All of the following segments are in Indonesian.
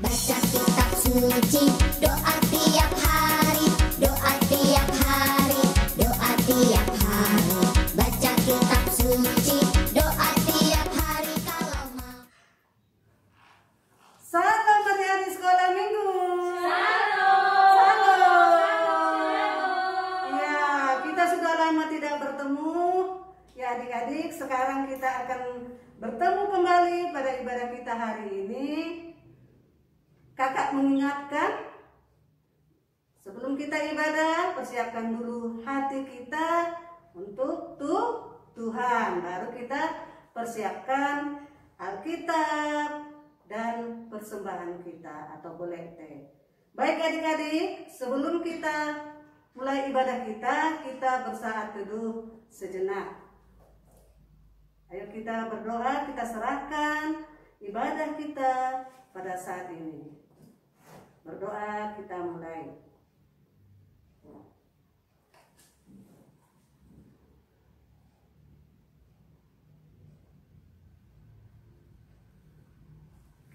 Baca kitab suci, doa tiap hari, doa tiap hari, doa tiap hari. Baca kitab suci, doa tiap hari kalau mau. Salam adik-adik sekolah minggu. Salam. Ya, kita sudah lama tidak bertemu. Ya adik-adik, sekarang kita akan bertemu kembali pada ibadah kita hari ini. Kakak mengingatkan, sebelum kita ibadah, persiapkan dulu hati kita untuk Tuhan. Baru kita persiapkan Alkitab dan persembahan kita atau bolete. Baik adik-adik, sebelum kita mulai ibadah kita bersaat teduh sejenak. Ayo kita berdoa, kita serahkan ibadah kita pada saat ini. Berdoa, kita mulai.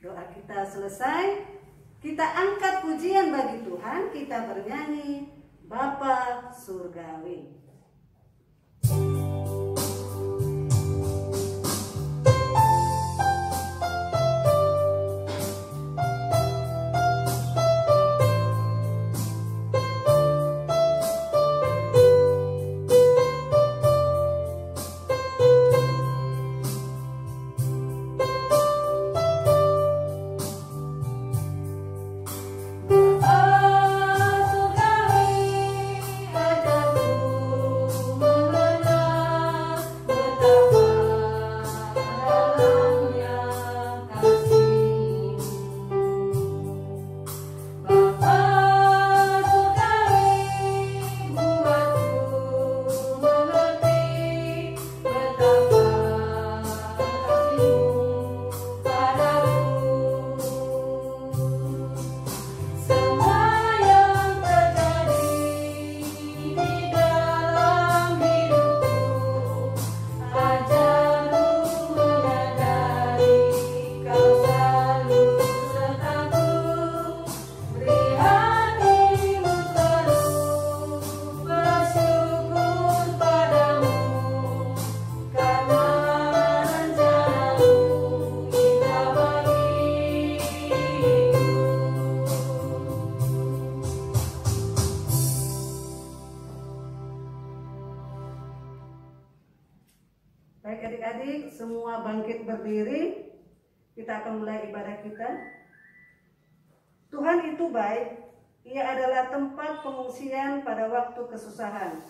Doa kita selesai, kita angkat pujian bagi Tuhan, kita bernyanyi Bapa Surgawi. Baik adik-adik, semua bangkit berdiri. Kita akan mulai ibadah kita. Tuhan itu baik. Ia adalah tempat pengungsian pada waktu kesusahan.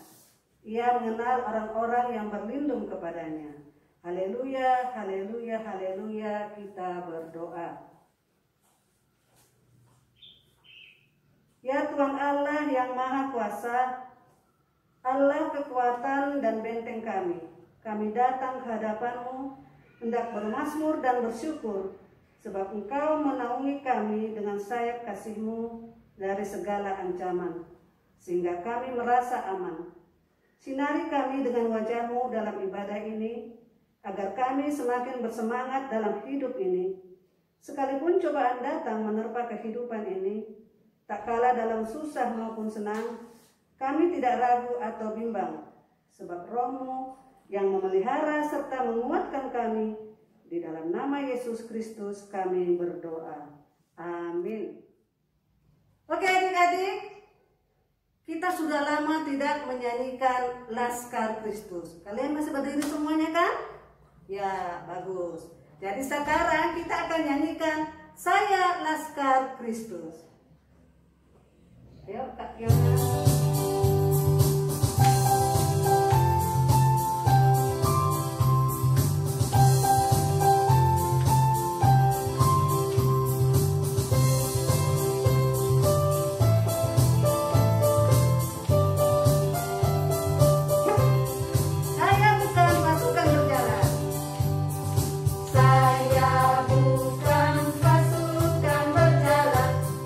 Ia mengenal orang-orang yang berlindung kepadanya. Haleluya, haleluya, haleluya. Kita berdoa. Ya Tuhan Allah yang Maha Kuasa, Allah kekuatan dan benteng kami. Kami datang ke hadapan-Mu, hendak bermazmur dan bersyukur, sebab Engkau menaungi kami dengan sayap kasih-Mu dari segala ancaman, sehingga kami merasa aman. Sinari kami dengan wajah-Mu dalam ibadah ini, agar kami semakin bersemangat dalam hidup ini. Sekalipun cobaan datang menerpa kehidupan ini, tak kalah dalam susah maupun senang, kami tidak ragu atau bimbang, sebab Roh-Mu yang memelihara serta menguatkan kami. Di dalam nama Yesus Kristus kami berdoa. Amin. Oke adik-adik, kita sudah lama tidak menyanyikan Laskar Kristus. Kalian masih berdiri semuanya kan? Ya, bagus. Jadi sekarang kita akan nyanyikan Saya Laskar Kristus. Ayo Kak Yona.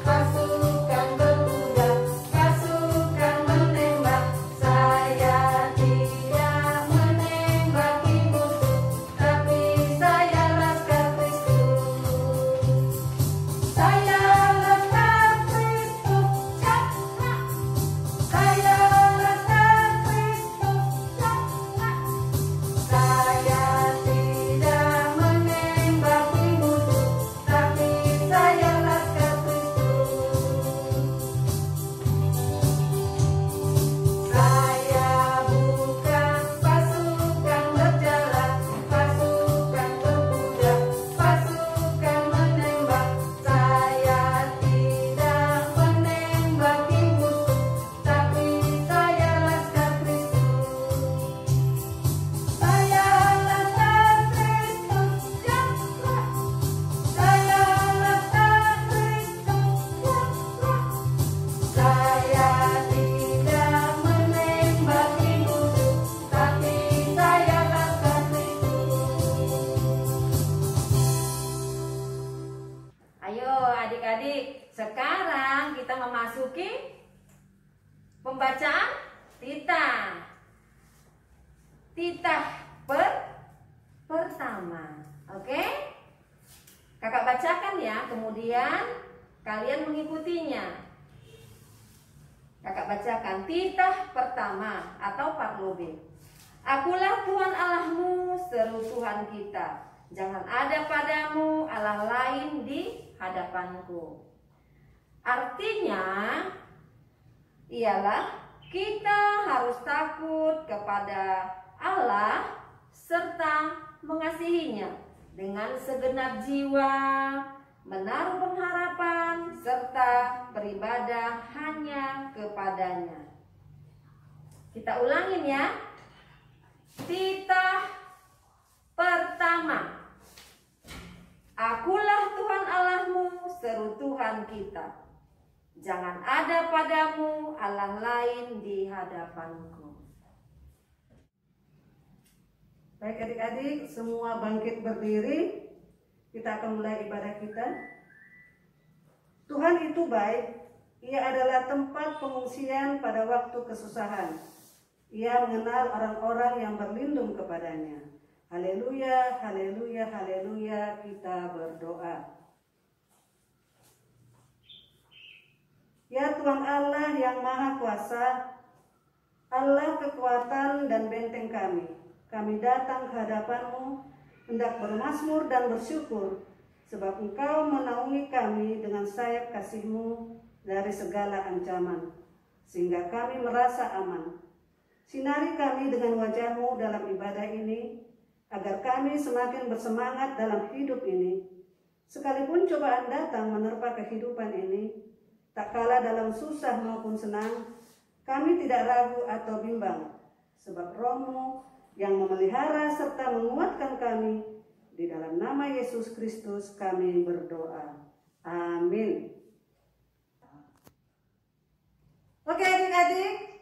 Pasukan berkuda, pasukan adik-adik, sekarang kita memasuki pembacaan titah. Titah pertama. Oke? Kakak bacakan ya, kemudian kalian mengikutinya. Kakak bacakan titah pertama atau parlobe. Akulah Tuhan Allahmu, seru Tuhan kita. Jangan ada padamu Allah lain di hadapanku. Artinya ialah kita harus takut kepada Allah serta mengasihinya dengan segenap jiwa, menaruh pengharapan serta beribadah hanya kepadanya. Kita ulangin ya. Titah pertama. Akulah Tuhan Allahmu, seru Tuhan kita. Jangan ada padamu Allah lain di hadapanku. Baik adik-adik, semua bangkit berdiri. Kita akan mulai ibadah kita. Tuhan itu baik. Ia adalah tempat pengungsian pada waktu kesusahan. Ia mengenal orang-orang yang berlindung kepadanya. Haleluya, haleluya, haleluya, kita berdoa. Ya Tuhan Allah yang Maha Kuasa, Allah kekuatan dan benteng kami datang ke hadapan-Mu hendak bermazmur dan bersyukur, sebab Engkau menaungi kami dengan sayap kasih-Mu dari segala ancaman, sehingga kami merasa aman. Sinari kami dengan wajah-Mu dalam ibadah ini, agar kami semakin bersemangat dalam hidup ini. Sekalipun cobaan datang menerpa kehidupan ini, tak kalah dalam susah maupun senang, kami tidak ragu atau bimbang, sebab Roh-Mu yang memelihara serta menguatkan kami. Di dalam nama Yesus Kristus kami berdoa. Amin. Oke adik-adik,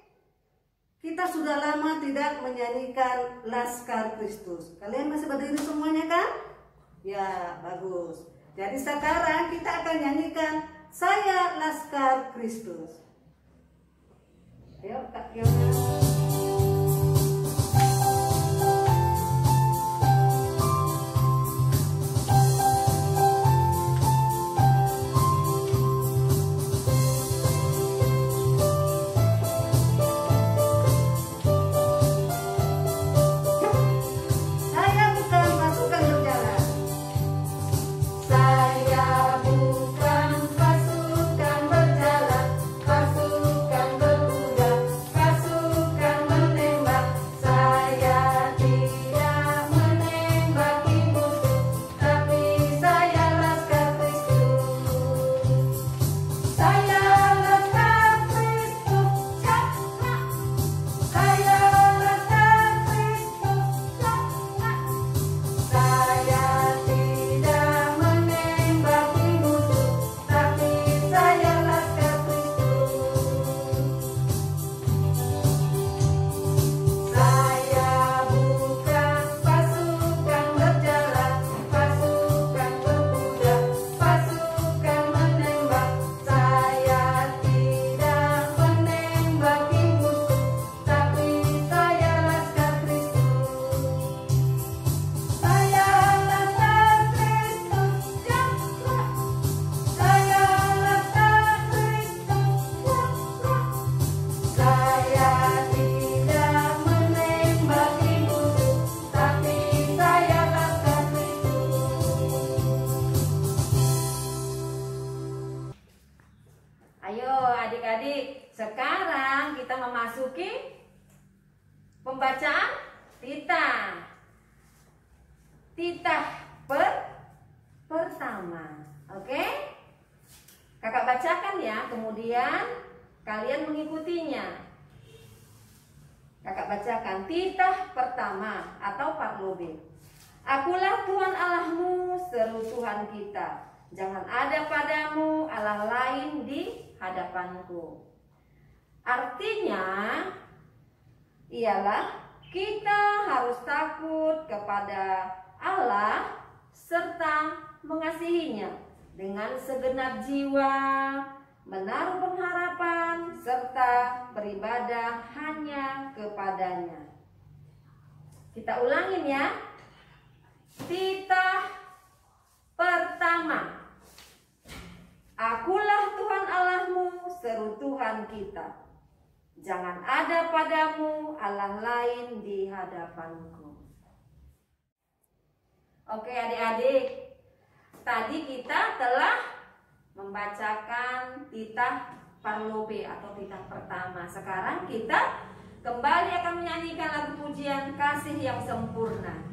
kita sudah lama tidak menyanyikan Laskar Kristus. Kalian masih berdiri semuanya kan? Ya, bagus. Jadi sekarang kita akan nyanyikan Saya Laskar Kristus. Ayo Kak Yona. Sekarang kita memasuki pembacaan titah. Titah pertama. Oke? Kakak bacakan ya, kemudian kalian mengikutinya. Kakak bacakan titah pertama atau parlobe. Akulah Tuhan Allahmu, seru Tuhan kita. Jangan ada padamu Allah lain di hadapanku. Artinya ialah kita harus takut kepada Allah serta mengasihinya dengan segenap jiwa, menaruh pengharapan serta beribadah hanya kepadanya. Kita ulangin ya. Titah pertama. Akulah Tuhan Allahmu, seru Tuhan kita. Jangan ada padamu Allah lain di hadapanku. Oke adik-adik, tadi kita telah membacakan titah parlope atau titah pertama. Sekarang kita kembali akan menyanyikan lagu pujian Kasih yang Sempurna.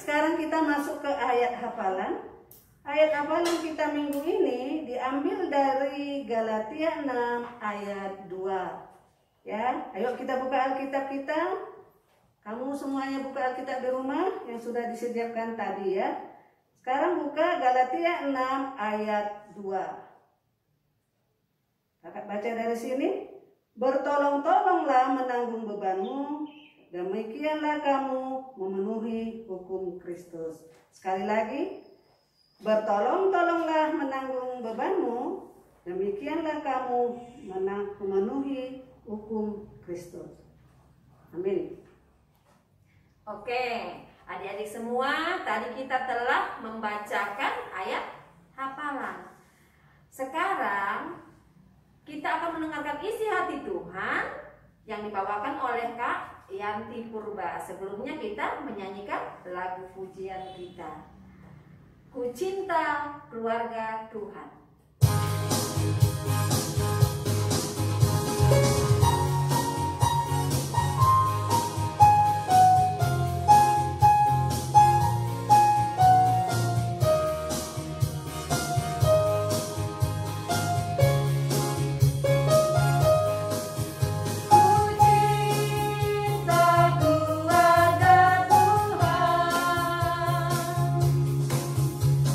Sekarang kita masuk ke ayat hafalan. Ayat hafalan kita minggu ini diambil dari Galatia 6 ayat 2. Ya, ayo kita buka Alkitab kita. Kamu semuanya buka Alkitab di rumah yang sudah disediakan tadi ya. Sekarang buka Galatia 6 ayat 2. Kakak baca dari sini. Bertolong-tolonglah menanggung bebanmu, demikianlah kamu memenuhi hukum Kristus. Sekali lagi, bertolong-tolonglah menanggung bebanmu, demikianlah kamu memenuhi hukum Kristus. Amin. Oke, adik-adik semua, tadi kita telah membacakan ayat hafalan. Sekarang kita akan mendengarkan isi hati Tuhan yang dibawakan oleh Kak Yanti Purba. Sebelumnya kita menyanyikan lagu pujian kita. Ku cinta keluarga Tuhan.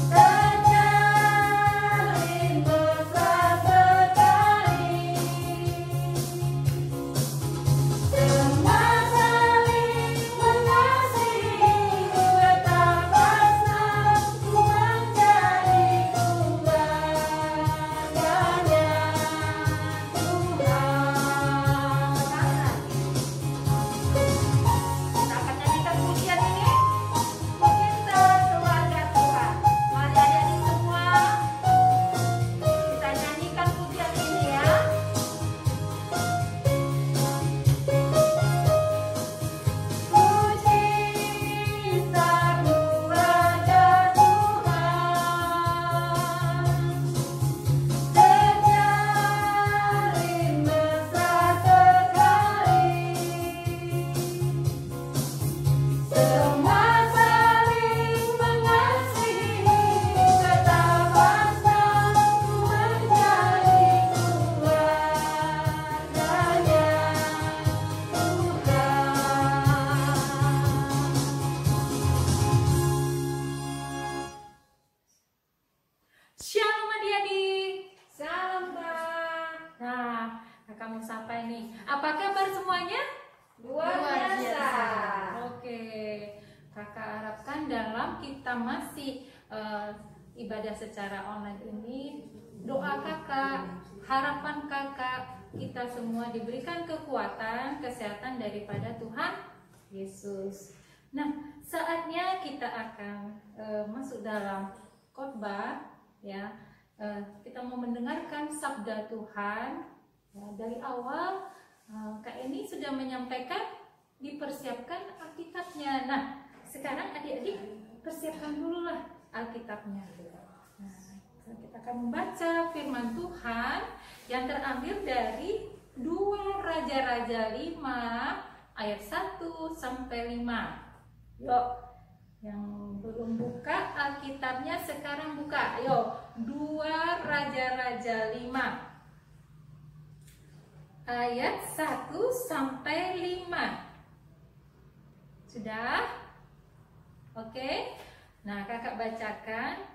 Ternyata Shalom adik-adik. Salam Kak. Nah, kakak mau sapa ini. Apa kabar semuanya? Luar biasa. Oke, kakak harapkan dalam kita masih ibadah secara online ini, doa kakak, harapan kakak, kita semua diberikan kekuatan, kesehatan daripada Tuhan Yesus. Nah, saatnya kita akan masuk dalam khotbah, ya. Kita mau mendengarkan sabda Tuhan. Ya, dari awal Kak Eni sudah menyampaikan, dipersiapkan Alkitabnya. Nah, sekarang adik-adik persiapkan dulu lah Alkitabnya. Nah, kita akan membaca firman Tuhan yang terambil dari 2 Raja-Raja 5 ayat 1 sampai 5. Yuk, yang belum buka Alkitabnya sekarang buka. Yuk, 2 Raja-Raja 5 ayat 1 sampai 5. Sudah? Oke. Nah, kakak bacakan.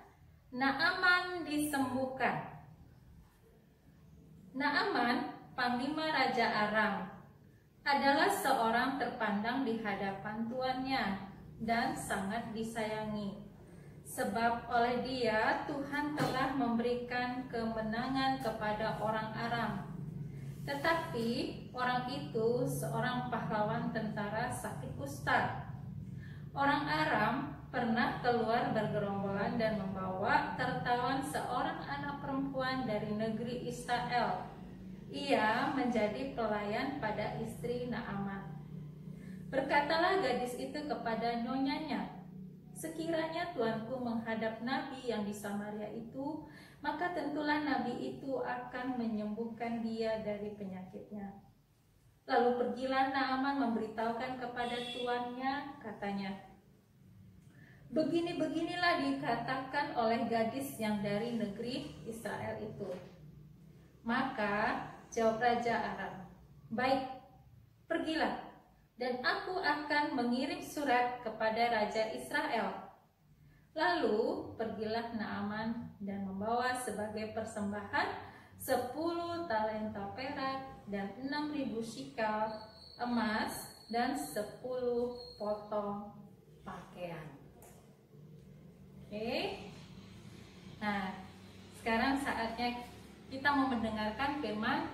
Naaman disembuhkan. Naaman, panglima Raja Aram, adalah seorang terpandang di hadapan tuannya dan sangat disayangi. Sebab oleh dia Tuhan telah memberikan kemenangan kepada orang Aram. Tetapi orang itu seorang pahlawan tentara sakit kusta. Orang Aram pernah keluar bergerombolan dan membawa tertawan seorang anak perempuan dari negeri Israel. Ia menjadi pelayan pada istri Naaman. Berkatalah gadis itu kepada nyonyanya, "Sekiranya tuanku menghadap nabi yang di Samaria itu, maka tentulah nabi itu akan menyembuhkan dia dari penyakitnya." Lalu pergilah Naaman memberitahukan kepada tuannya, katanya, "Begini-beginilah dikatakan oleh gadis yang dari negeri Israel itu." Maka jawab Raja Aram, "Baik, pergilah, dan aku akan mengirim surat kepada Raja Israel." Lalu pergilah Naaman dan membawa sebagai persembahan 10 talenta perak dan 6.000 shikal emas dan 10 potong pakaian. Oke. Nah, sekarang saatnya kita mau mendengarkan firman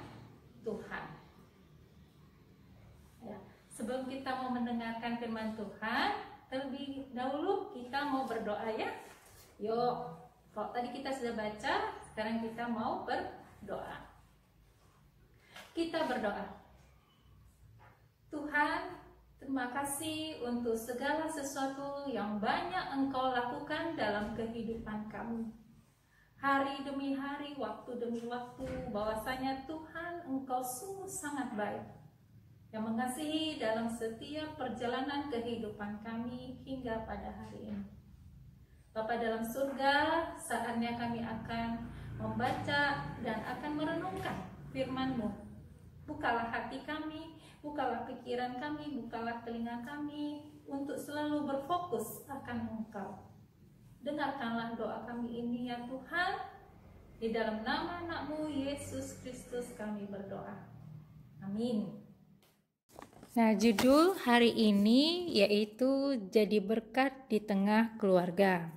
Tuhan. Ya, sebelum kita mau mendengarkan firman Tuhan, terlebih dahulu kita mau berdoa ya. Yuk, kalau tadi kita sudah baca, sekarang kita mau berdoa. Kita berdoa. Tuhan, terima kasih untuk segala sesuatu yang banyak Engkau lakukan dalam kehidupan kami. Hari demi hari, waktu demi waktu, bahwasanya Tuhan Engkau sungguh sangat baik, yang mengasihi dalam setiap perjalanan kehidupan kami hingga pada hari ini. Bapa dalam surga, saatnya kami akan membaca dan akan merenungkan firman-Mu. Bukalah hati kami, bukalah pikiran kami, bukalah telinga kami untuk selalu berfokus akan Engkau. Dengarkanlah doa kami ini ya Tuhan. Di dalam nama anak-Mu Yesus Kristus kami berdoa. Amin. Nah, judul hari ini yaitu jadi berkat di tengah keluarga.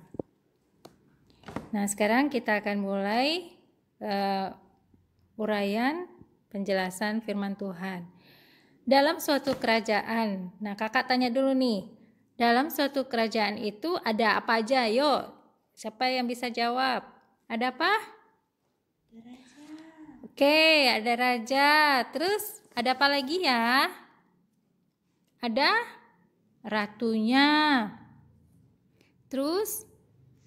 Nah, sekarang kita akan mulai uraian penjelasan firman Tuhan. Dalam suatu kerajaan, nah kakak tanya dulu nih, dalam suatu kerajaan itu ada apa aja? Yuk, siapa yang bisa jawab? Ada apa? Raja. Oke, ada raja. Terus ada apa lagi ya? Ada ratunya. Terus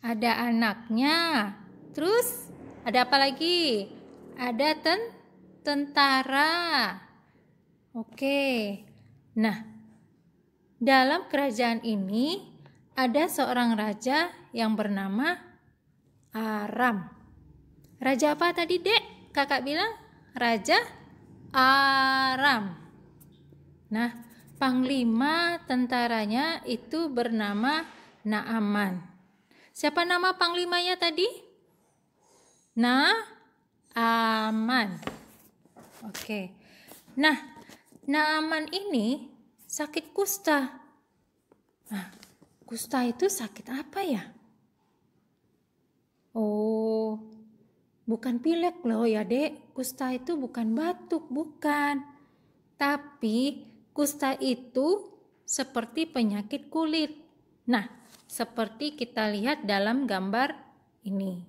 ada anaknya. Terus ada apa lagi? Ada tentara. Oke. Nah, dalam kerajaan ini ada seorang raja yang bernama Aram. Raja apa tadi, Dek? Kakak bilang Raja Aram. Nah, panglima tentaranya itu bernama Naaman. Siapa nama panglimanya tadi? Naaman. Oke. Nah, Naaman ini sakit kusta. Nah, kusta itu sakit apa ya? Oh, bukan pilek loh ya, Dek. Kusta itu bukan batuk, bukan. Tapi kusta itu seperti penyakit kulit. Nah, seperti kita lihat dalam gambar ini.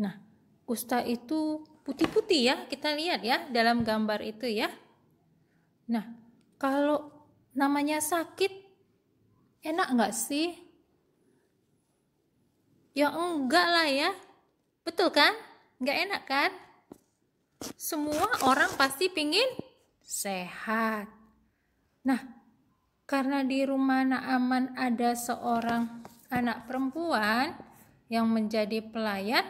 Nah, kusta itu putih-putih ya, kita lihat ya dalam gambar itu ya. Nah, kalau namanya sakit, enak nggak sih? Ya enggak lah ya. Betul kan? Nggak enak kan? Semua orang pasti pingin sehat. Nah, karena di rumah Naaman ada seorang anak perempuan yang menjadi pelayan,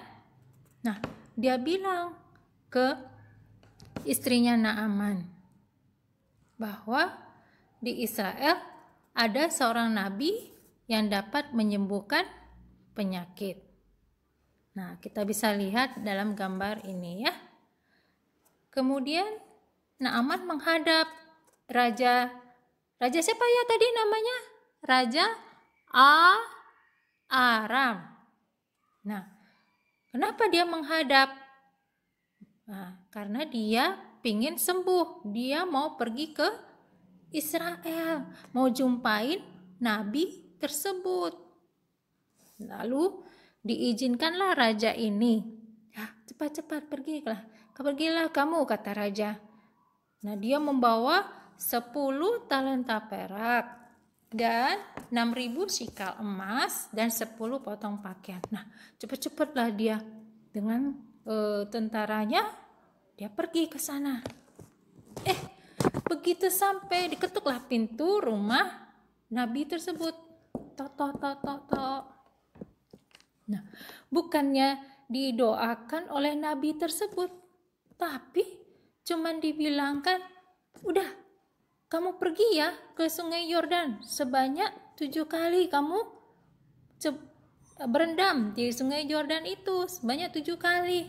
nah dia bilang ke istrinya Naaman bahwa di Israel ada seorang nabi yang dapat menyembuhkan penyakit. Nah, kita bisa lihat dalam gambar ini ya. Kemudian Naaman menghadap Raja siapa ya tadi namanya? Raja Aram. Nah, kenapa dia menghadap? Nah, karena dia pingin sembuh. Dia mau pergi ke Israel, mau jumpain nabi tersebut. Lalu diizinkanlah raja ini. Ya, cepat-cepat pergilah kamu, kata raja. Nah, dia membawa 10 talenta perak dan 6.000 sikal emas dan 10 potong pakaian. Nah, cepat-cepatlah dia dengan tentaranya, dia pergi ke sana. Begitu sampai diketuklah pintu rumah nabi tersebut. Tok tok tok tok tok. Nah, bukannya didoakan oleh nabi tersebut, tapi cuman dibilangkan, udah, kamu pergi ya ke sungai Yordan sebanyak 7 kali, kamu berendam di sungai Yordan itu sebanyak 7 kali.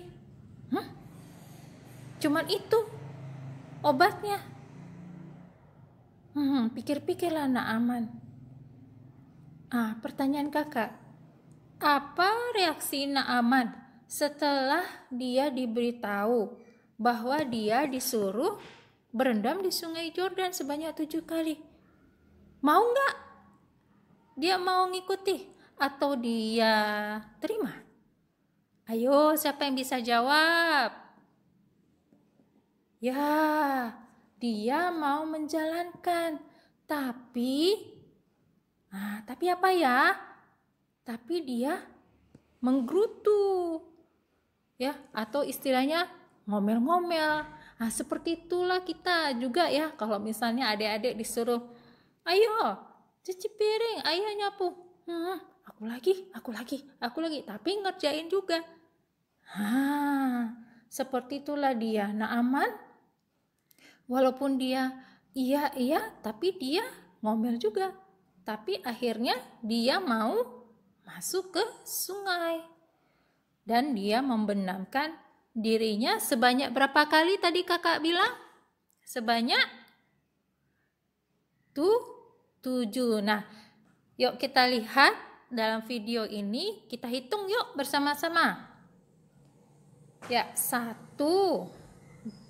Cuman itu obatnya. Pikir-pikirlah Naaman. Pertanyaan kakak, apa reaksi Naaman setelah dia diberitahu bahwa dia disuruh berendam di sungai Yordan sebanyak 7 kali? Mau nggak? Dia mau ngikuti atau dia terima? Ayo, siapa yang bisa jawab? Ya, dia mau menjalankan. Tapi apa ya? Tapi dia menggerutu. Ya, atau istilahnya ngomel-ngomel. Seperti itulah kita juga ya. Kalau misalnya adik-adik disuruh, ayo cuci piring, ayo nyapu. Aku lagi. Tapi ngerjain juga. Seperti itulah dia. Naaman, walaupun dia iya, tapi dia ngomel juga. Tapi akhirnya dia mau masuk ke sungai. Dan dia membenamkan dirinya sebanyak berapa kali tadi kakak bilang? Sebanyak 7. Nah, yuk kita lihat dalam video ini, kita hitung yuk bersama-sama. Ya, 1, 2,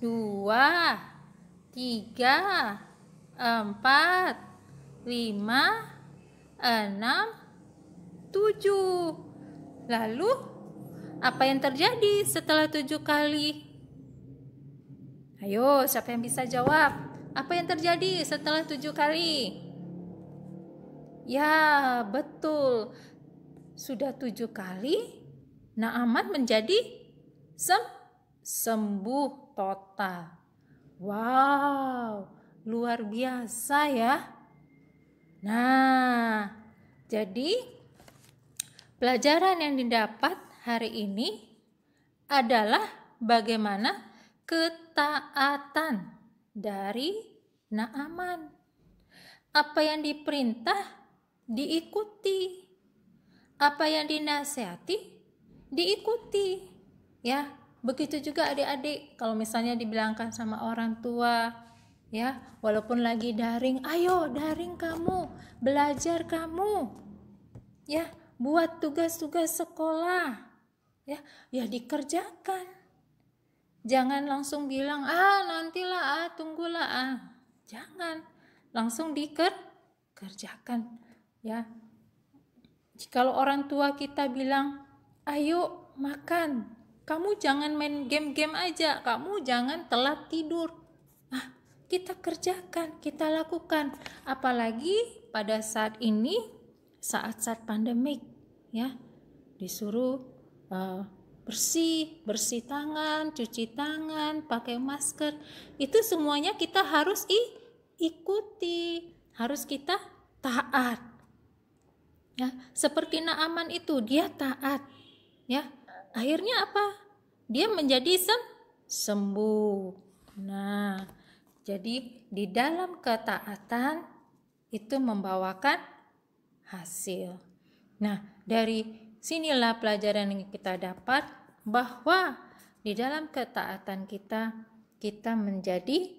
3, 4, 5, 6, 7. Lalu apa yang terjadi setelah 7 kali? Ayo, siapa yang bisa jawab? Apa yang terjadi setelah 7 kali? Ya, betul. Sudah 7 kali, Naaman menjadi sembuh total. Wow, luar biasa ya. Nah, jadi pelajaran yang didapat hari ini adalah bagaimana ketaatan dari Naaman. Apa yang diperintah diikuti, apa yang dinasihati diikuti. Ya, begitu juga adik-adik, kalau misalnya dibilangkan sama orang tua, ya, walaupun lagi daring, ayo daring kamu, belajar kamu, ya, buat tugas-tugas sekolah, ya dikerjakan. Jangan langsung bilang, nantilah, tunggulah, jangan, langsung dikerjakan, ya. Kalau orang tua kita bilang, ayo makan, kamu jangan main game-game aja, kamu jangan telat tidur. Kita kerjakan, kita lakukan. Apalagi pada saat ini, saat-saat pandemik, ya, disuruh bersih tangan, cuci tangan, pakai masker. Itu semuanya kita harus ikuti, harus kita taat. Ya, seperti Naaman itu, dia taat, ya. Akhirnya apa? Dia menjadi sembuh. Nah, jadi di dalam ketaatan itu membawakan hasil. Nah, dari sinilah pelajaran yang kita dapat bahwa di dalam ketaatan kita menjadi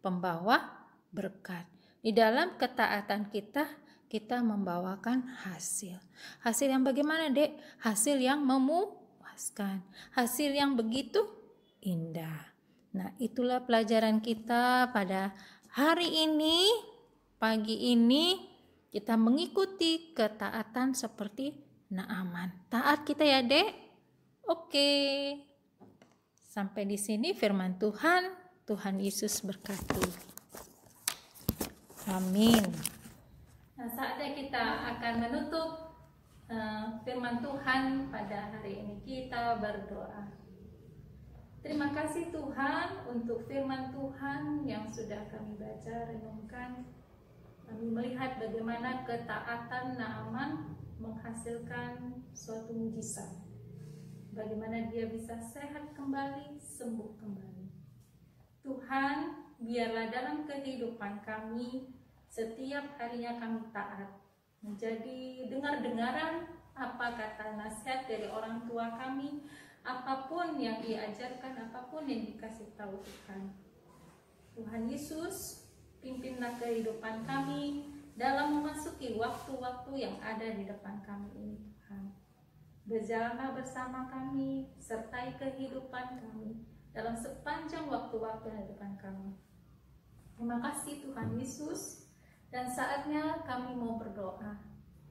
pembawa berkat. Di dalam ketaatan kita membawakan hasil. Hasil yang bagaimana, Dek? Hasil yang memuaskan, hasil yang begitu indah. Nah, itulah pelajaran kita pada hari ini, pagi ini, kita mengikuti ketaatan seperti Naaman. Taat kita ya, Dek? Oke. Sampai di sini firman Tuhan. Tuhan Yesus berkati. Amin. Nah, saatnya kita akan menutup firman Tuhan pada hari ini. Kita berdoa. Terima kasih Tuhan untuk firman Tuhan yang sudah kami baca, renungkan. Kami melihat bagaimana ketaatan Naaman menghasilkan suatu mujizat. Bagaimana dia bisa sehat kembali, sembuh kembali. Tuhan, biarlah dalam kehidupan kami, setiap harinya kami taat, menjadi dengar-dengaran apa kata nasihat dari orang tua kami, apapun yang diajarkan, apapun yang dikasih tahu Tuhan. Tuhan Yesus, pimpinlah kehidupan kami dalam memasuki waktu-waktu yang ada di depan kami ini, Tuhan. Berjalanlah bersama kami, sertai kehidupan kami dalam sepanjang waktu-waktu yang di depan kami. Terima kasih Tuhan Yesus, dan saatnya kami mau berdoa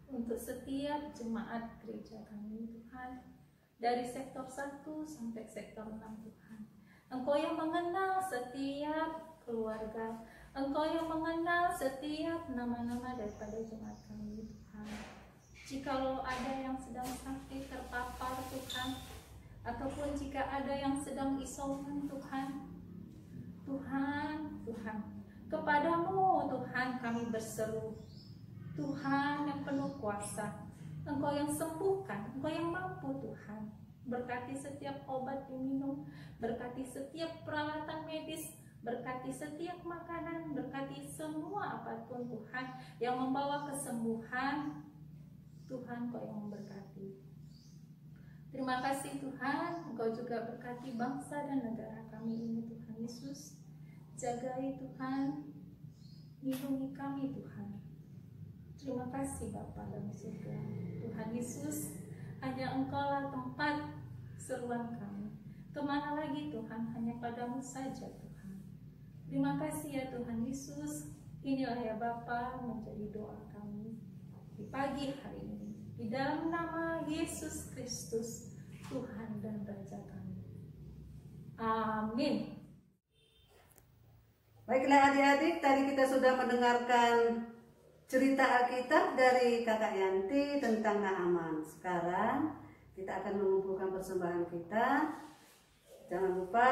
untuk setiap jemaat gereja kami, Tuhan. Dari sektor 1 sampai sektor 6, Tuhan. Engkau yang mengenal setiap keluarga, Engkau yang mengenal setiap nama-nama daripada jemaat kami, Tuhan. Jikalau ada yang sedang sakit, terpapar, Tuhan, ataupun jika ada yang sedang isoman, Tuhan, kepadamu, Tuhan, kami berseru. Tuhan yang penuh kuasa, Engkau yang sembuhkan, Engkau yang mampu, Tuhan. Berkati setiap obat diminum, berkati setiap peralatan medis, berkati setiap makanan, berkati semua apapun, Tuhan, yang membawa kesembuhan. Tuhan, Engkau yang memberkati. Terima kasih Tuhan, Engkau juga berkati bangsa dan negara kami ini, Tuhan Yesus. Jagai Tuhan, lindungi kami, Tuhan. Terima kasih Bapa dalam surga. Tuhan Yesus, hanya Engkaulah tempat seruan kami. Kemana lagi Tuhan, hanya padamu saja Tuhan. Terima kasih ya Tuhan Yesus. Inilah ya Bapa menjadi doa kami di pagi hari ini. Di dalam nama Yesus Kristus, Tuhan dan Raja kami. Amin. Baiklah adik-adik, tadi kita sudah mendengarkan cerita Alkitab dari Kakak Yanti tentang Naaman. Sekarang kita akan mengumpulkan persembahan kita. Jangan lupa,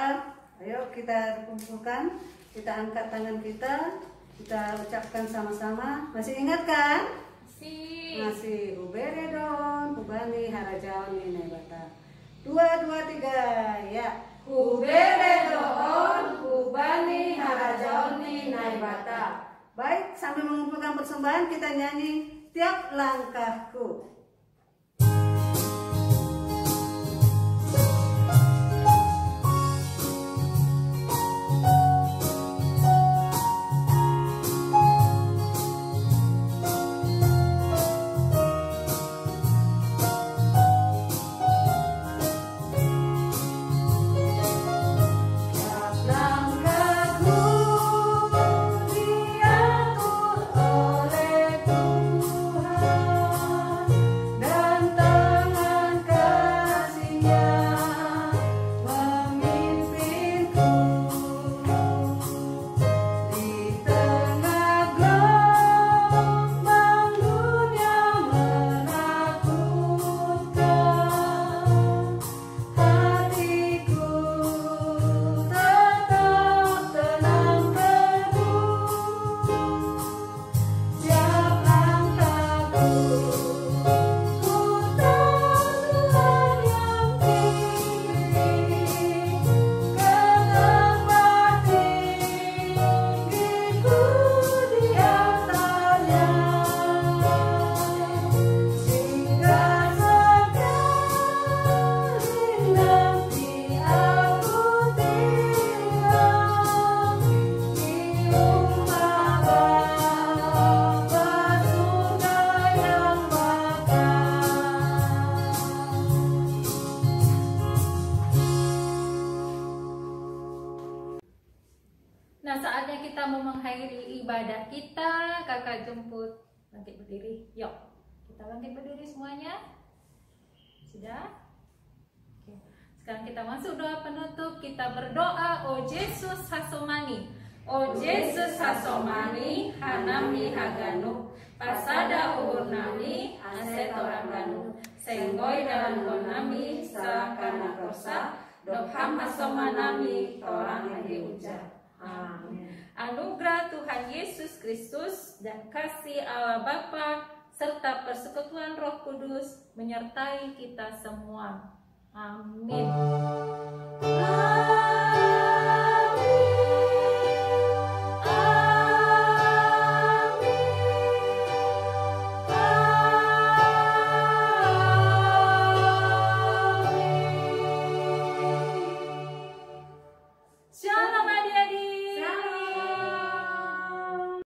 ayo kita kumpulkan, kita angkat tangan kita ucapkan sama-sama. Masih ingat kan? Masih. Uberedon, Ubani Harajaon Naibata. 2, 2, 3, ya. Uberedon, Ubani Harajaon Naibata. Baik, sambil mengumpulkan persembahan kita nyanyi Tiap Langkahku. memimpinku di tengah gelombang dunia menakutkan. Hatiku tetap tenang teduh, tiap langkahku ku Tuhan yang tinggi, ke tempat tinggiku di atasnya, sehingga sekali nanti aku tinggal di rumah Bapa surga yang bakal. Nah, saatnya kita mau mengakhiri ibadah kita. Kakak jemput bangkit berdiri. Yuk, kita bangkit berdiri semuanya. Sudah? Oke. Sekarang kita masuk doa penutup. Kita berdoa, O Yesus Hasomani, O Yesus Hasomani, Hanami Haganu, Pasada Uburnami, Asetoranganu, Senggoi dalam konami, Salakana Kosa, Doham Hasomanami, Torang Hadi Ujar. Amin. Anugerah Tuhan Yesus Kristus dan kasih Allah Bapa serta persekutuan Roh Kudus menyertai kita semua. Amin.